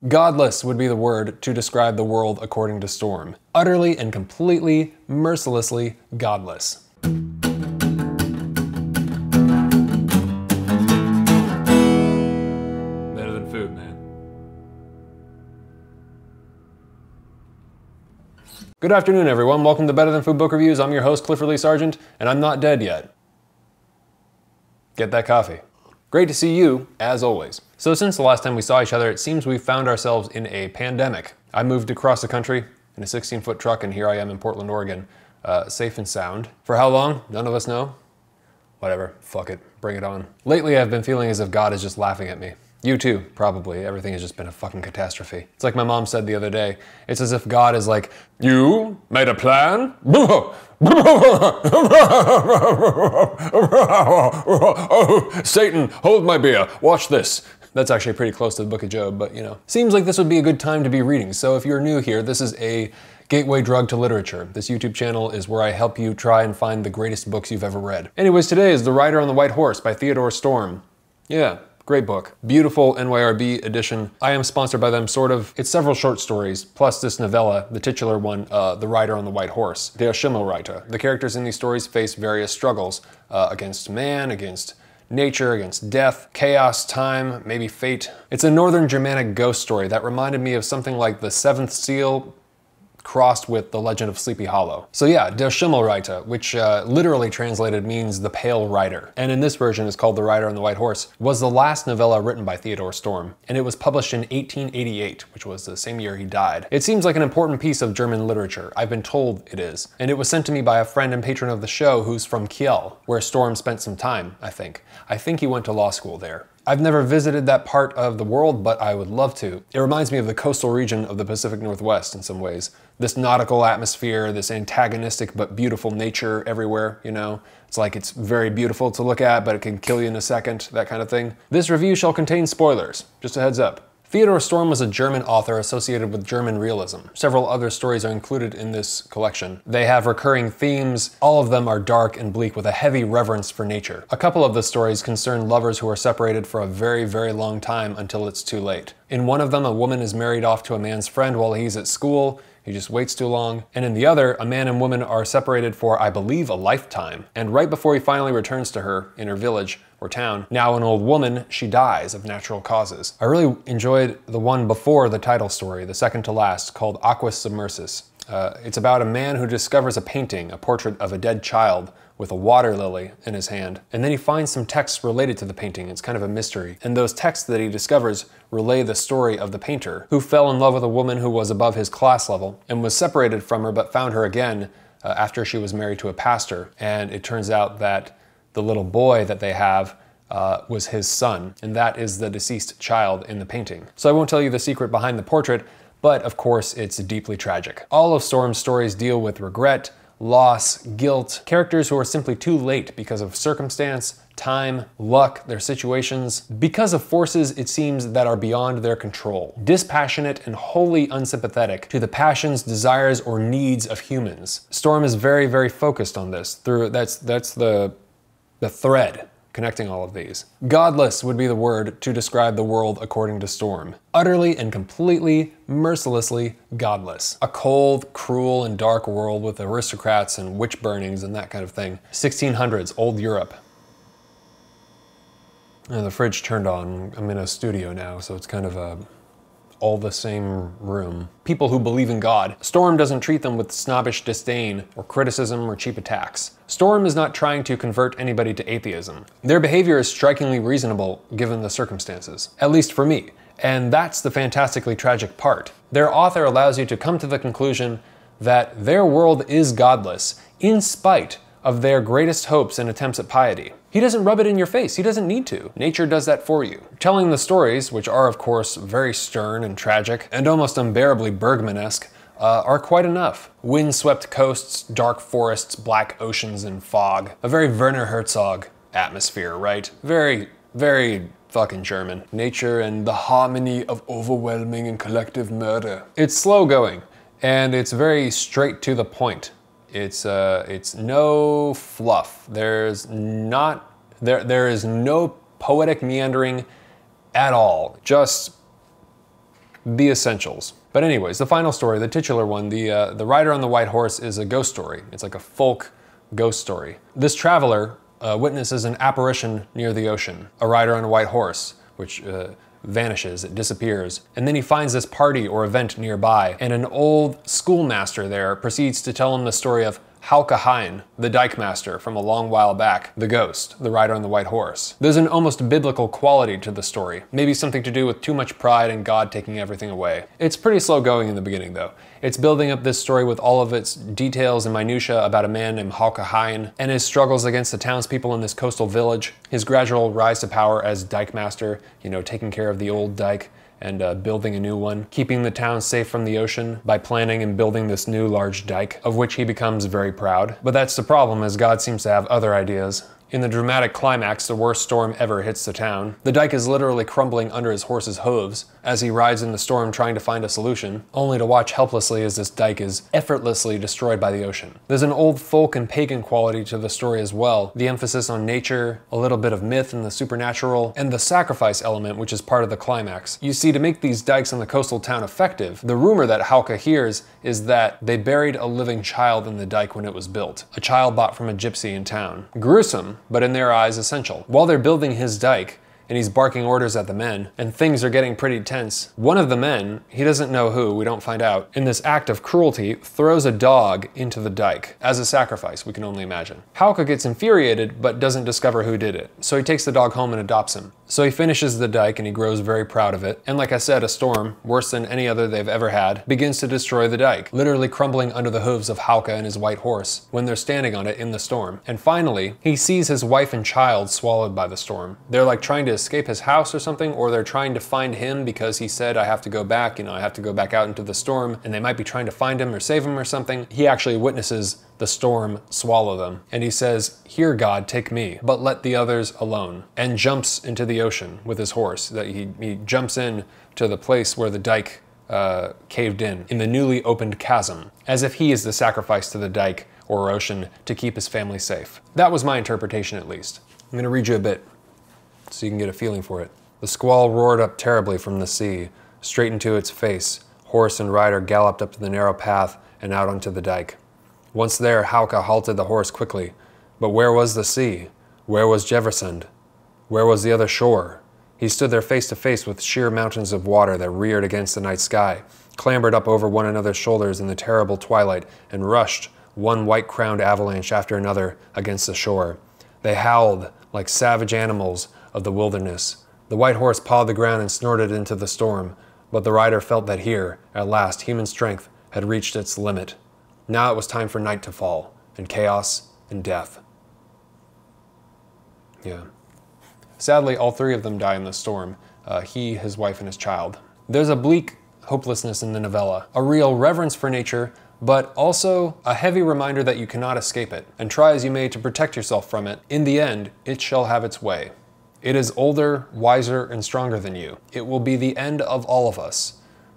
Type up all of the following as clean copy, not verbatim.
Godless would be the word to describe the world according to Storm. Utterly and completely, mercilessly godless. Better than food, man. Good afternoon, everyone. Welcome to Better Than Food Book Reviews. I'm your host, Clifford Lee Sargent, and I'm not dead yet. Get that coffee. Great to see you, as always. So since the last time we saw each other, it seems we've found ourselves in a pandemic. I moved across the country in a 16-foot truck, and here I am in Portland, Oregon, safe and sound. For how long? None of us know. Whatever, fuck it, bring it on. Lately, I've been feeling as if God is just laughing at me. You too, probably. Everything has just been a fucking catastrophe. It's like my mom said the other day. It's as if God is like, you made a plan? Oh, Satan, hold my beer. Watch this. That's actually pretty close to the Book of Job, but you know. Seems like this would be a good time to be reading. So if you're new here, this is a gateway drug to literature. This YouTube channel is where I help you try and find the greatest books you've ever read. Anyways, today is The Rider on the White Horse by Theodor Storm. Yeah. Great book. Beautiful NYRB edition. I am sponsored by them, sort of. It's several short stories, plus this novella, the titular one, The Rider on the White Horse, Der Schimmelreiter. The characters in these stories face various struggles against man, against nature, against death, chaos, time, maybe fate. It's a Northern Germanic ghost story that reminded me of something like The Seventh Seal crossed with The Legend of Sleepy Hollow. So yeah, Der Schimmelreiter, which literally translated means the pale rider, and in this version is called The Rider on the White Horse, was the last novella written by Theodor Storm, and it was published in 1888, which was the same year he died. It seems like an important piece of German literature. I've been told it is, and it was sent to me by a friend and patron of the show who's from Kiel, where Storm spent some time, I think. I think he went to law school there. I've never visited that part of the world, but I would love to. It reminds me of the coastal region of the Pacific Northwest in some ways. This nautical atmosphere, this antagonistic but beautiful nature everywhere, you know? It's like it's very beautiful to look at, but it can kill you in a second, that kind of thing. This review shall contain spoilers, just a heads up. Theodor Storm was a German author associated with German realism. Several other stories are included in this collection. They have recurring themes. All of them are dark and bleak with a heavy reverence for nature. A couple of the stories concern lovers who are separated for a very, very long time until it's too late. In one of them, a woman is married off to a man's friend while he's at school. He just waits too long. And in the other, a man and woman are separated for, I believe, a lifetime. And right before he finally returns to her in her village or town, now an old woman, she dies of natural causes. I really enjoyed the one before the title story, the second to last, called Aquas Submersus. It's about a man who discovers a painting, a portrait of a dead child with a water lily in his hand. And then he finds some texts related to the painting. It's kind of a mystery. And those texts that he discovers relay the story of the painter, who fell in love with a woman who was above his class level and was separated from her but found her again after she was married to a pastor. And it turns out that the little boy that they have was his son, and that is the deceased child in the painting. So I won't tell you the secret behind the portrait, but of course it's deeply tragic. All of Storm's stories deal with regret, loss, guilt, characters who are simply too late because of circumstance, time, luck, their situations, because of forces, it seems, that are beyond their control. Dispassionate and wholly unsympathetic to the passions, desires, or needs of humans. Storm is very, very focused on this. That's the thread connecting all of these. Godless would be the word to describe the world according to Storm. Utterly and completely, mercilessly godless. A cold, cruel, and dark world with aristocrats and witch burnings and that kind of thing. 1600s, old Europe. And the fridge turned on. I'm in a studio now, so it's kind of all the same room. People who believe in God. Storm doesn't treat them with snobbish disdain or criticism or cheap attacks. Storm is not trying to convert anybody to atheism. Their behavior is strikingly reasonable given the circumstances, at least for me. And that's the fantastically tragic part. Their author allows you to come to the conclusion that their world is godless in spite of their greatest hopes and attempts at piety. He doesn't rub it in your face. He doesn't need to. Nature does that for you. Telling the stories, which are of course very stern and tragic and almost unbearably Bergman-esque, are quite enough. Wind-swept coasts, dark forests, black oceans, and fog. A very Werner Herzog atmosphere, right? Very, very fucking German. Nature and the harmony of overwhelming and collective murder. It's slow going, and it's very straight to the point. It's no fluff. There is no poetic meandering at all. Just the essentials. But anyways, the final story, the titular one, the Rider on the White Horse, is a ghost story. It's like a folk ghost story. This traveler witnesses an apparition near the ocean, a rider on a white horse, which vanishes, it disappears. And then he finds this party or event nearby, and an old schoolmaster there proceeds to tell him the story of Hauke Hein, the dike master from a long while back, the ghost, the rider on the white horse. There's an almost biblical quality to the story, maybe something to do with too much pride and God taking everything away. It's pretty slow going in the beginning though. It's building up this story with all of its details and minutiae about a man named Hauke Hein and his struggles against the townspeople in this coastal village, his gradual rise to power as dike master, you know, taking care of the old dike and building a new one, keeping the town safe from the ocean by planning and building this new large dike, of which he becomes very proud. But that's the problem, as God seems to have other ideas. In the dramatic climax, the worst storm ever hits the town. The dike is literally crumbling under his horse's hooves as he rides in the storm trying to find a solution, only to watch helplessly as this dike is effortlessly destroyed by the ocean. There's an old folk and pagan quality to the story as well, the emphasis on nature, a little bit of myth and the supernatural, and the sacrifice element, which is part of the climax. You see, to make these dikes in the coastal town effective, the rumor that Hauke hears is that they buried a living child in the dike when it was built, a child bought from a gypsy in town. Gruesome, but in their eyes essential. While they're building his dike, and he's barking orders at the men, and things are getting pretty tense, one of the men, he doesn't know who, we don't find out, in this act of cruelty, throws a dog into the dike, as a sacrifice, we can only imagine. Hauke gets infuriated, but doesn't discover who did it, so he takes the dog home and adopts him. So he finishes the dike and he grows very proud of it, and like I said, a storm, worse than any other they've ever had, begins to destroy the dike, literally crumbling under the hooves of Hauke and his white horse, when they're standing on it in the storm. And finally, he sees his wife and child swallowed by the storm. They're like trying to escape his house or something, or they're trying to find him because he said, I have to go back, I have to go back out into the storm, and they might be trying to find him or save him or something. He actually witnesses the storm swallow them, and he says, "Here, God, take me, but let the others alone," and jumps into the ocean with his horse. He jumps in to the place where the dike caved in the newly opened chasm, as if he is the sacrifice to the dike or ocean to keep his family safe. That was my interpretation, at least. I'm gonna read you a bit so you can get a feeling for it. The squall roared up terribly from the sea, straight into its face. Horse and rider galloped up to the narrow path and out onto the dike. Once there, Hauke halted the horse quickly. But where was the sea? Where was Jeversund? Where was the other shore? He stood there face to face with sheer mountains of water that reared against the night sky, clambered up over one another's shoulders in the terrible twilight, and rushed, one white-crowned avalanche after another, against the shore. They howled like savage animals of the wilderness. The white horse pawed the ground and snorted into the storm, but the rider felt that here, at last, human strength had reached its limit. Now it was time for night to fall, and chaos and death. Yeah. Sadly, all three of them die in the storm. He, his wife, and his child. There's a bleak hopelessness in the novella, a real reverence for nature, but also a heavy reminder that you cannot escape it, and try as you may to protect yourself from it. In the end, it shall have its way. It is older, wiser, and stronger than you. It will be the end of all of us,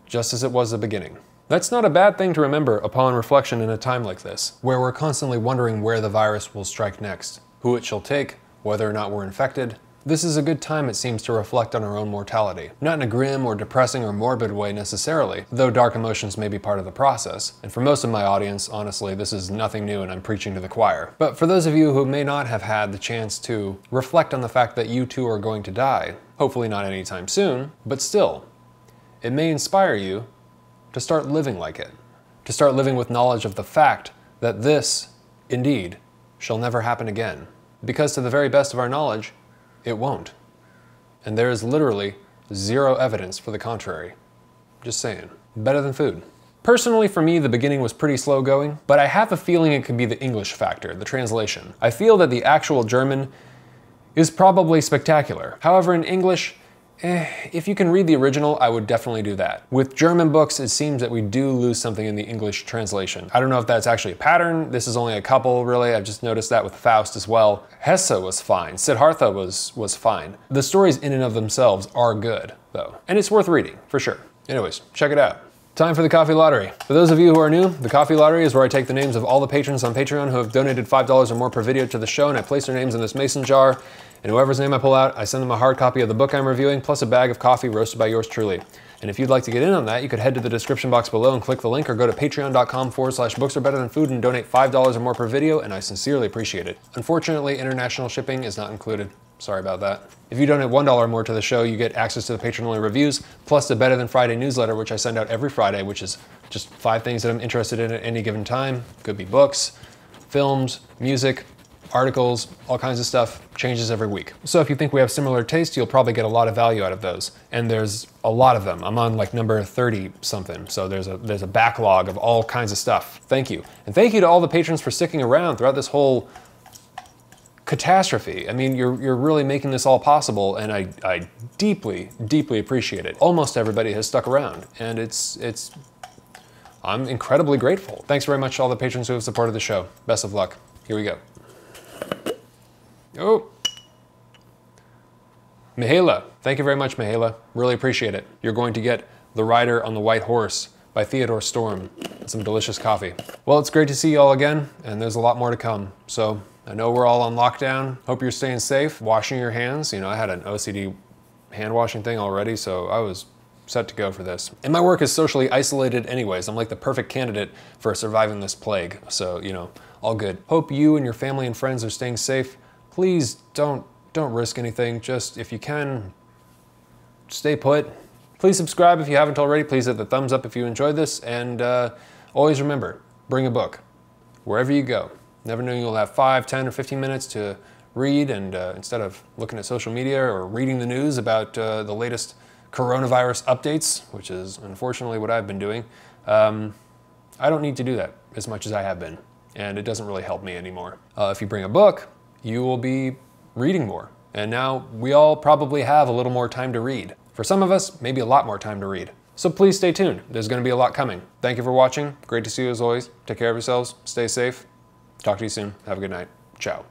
just as it was the beginning. That's not a bad thing to remember upon reflection in a time like this, where we're constantly wondering where the virus will strike next, who it shall take, whether or not we're infected. This is a good time, it seems, to reflect on our own mortality. Not in a grim or depressing or morbid way necessarily, though dark emotions may be part of the process. And for most of my audience, honestly, this is nothing new and I'm preaching to the choir. But for those of you who may not have had the chance to reflect on the fact that you too are going to die, hopefully not anytime soon, but still, it may inspire you to start living like it. To start living with knowledge of the fact that this, indeed, shall never happen again. Because to the very best of our knowledge, it won't. And there is literally zero evidence for the contrary. Just saying. Better than food. Personally, for me, the beginning was pretty slow going, but I have a feeling it could be the English factor, the translation. I feel that the actual German is probably spectacular. However, in English, if you can read the original, I would definitely do that. With German books, it seems that we do lose something in the English translation. I don't know if that's actually a pattern. This is only a couple, really. I've just noticed that with Faust as well. Hesse was fine. Siddhartha was fine. The stories in and of themselves are good, though. And it's worth reading, for sure. Anyways, check it out. Time for the coffee lottery. For those of you who are new, the coffee lottery is where I take the names of all the patrons on Patreon who have donated $5 or more per video to the show, and I place their names in this mason jar. And whoever's name I pull out, I send them a hard copy of the book I'm reviewing, plus a bag of coffee roasted by yours truly. And if you'd like to get in on that, you could head to the description box below and click the link, or go to patreon.com/books-are-better-than-food and donate $5 or more per video, and I sincerely appreciate it. Unfortunately, international shipping is not included. Sorry about that. If you donate $1 or more to the show, you get access to the patron-only reviews, plus the Better Than Friday newsletter, which I send out every Friday, which is just 5 things that I'm interested in at any given time. Could be books, films, music, articles, all kinds of stuff. Changes every week. So if you think we have similar taste, you'll probably get a lot of value out of those. And there's a lot of them. I'm on like number 30 something. So there's a backlog of all kinds of stuff. Thank you. And thank you to all the patrons for sticking around throughout this whole catastrophe. I mean, you're really making this all possible, and I deeply, deeply appreciate it. Almost everybody has stuck around, and I'm incredibly grateful. Thanks very much to all the patrons who have supported the show. Best of luck. Here we go. Oh. Mihaela. Thank you very much, Mihaela. Really appreciate it. You're going to get The Rider on the White Horse by Theodor Storm and some delicious coffee. Well, it's great to see you all again, and there's a lot more to come. So I know we're all on lockdown. Hope you're staying safe, washing your hands. You know, I had an OCD hand washing thing already, so I was set to go for this. And my work is socially isolated anyways. I'm like the perfect candidate for surviving this plague. So, you know, all good. Hope you and your family and friends are staying safe. Please don't risk anything. Just, if you can, stay put. Please subscribe if you haven't already. Please hit the thumbs up if you enjoyed this. And always remember, bring a book wherever you go. Never know you'll have 5, 10, or 15 minutes to read, and instead of looking at social media or reading the news about the latest coronavirus updates, which is unfortunately what I've been doing, I don't need to do that as much as I have been, and it doesn't really help me anymore. If you bring a book, you will be reading more, and now we all probably have a little more time to read. For some of us, maybe a lot more time to read. So please stay tuned. There's going to be a lot coming. Thank you for watching. Great to see you as always. Take care of yourselves. Stay safe. Talk to you soon. Have a good night. Ciao.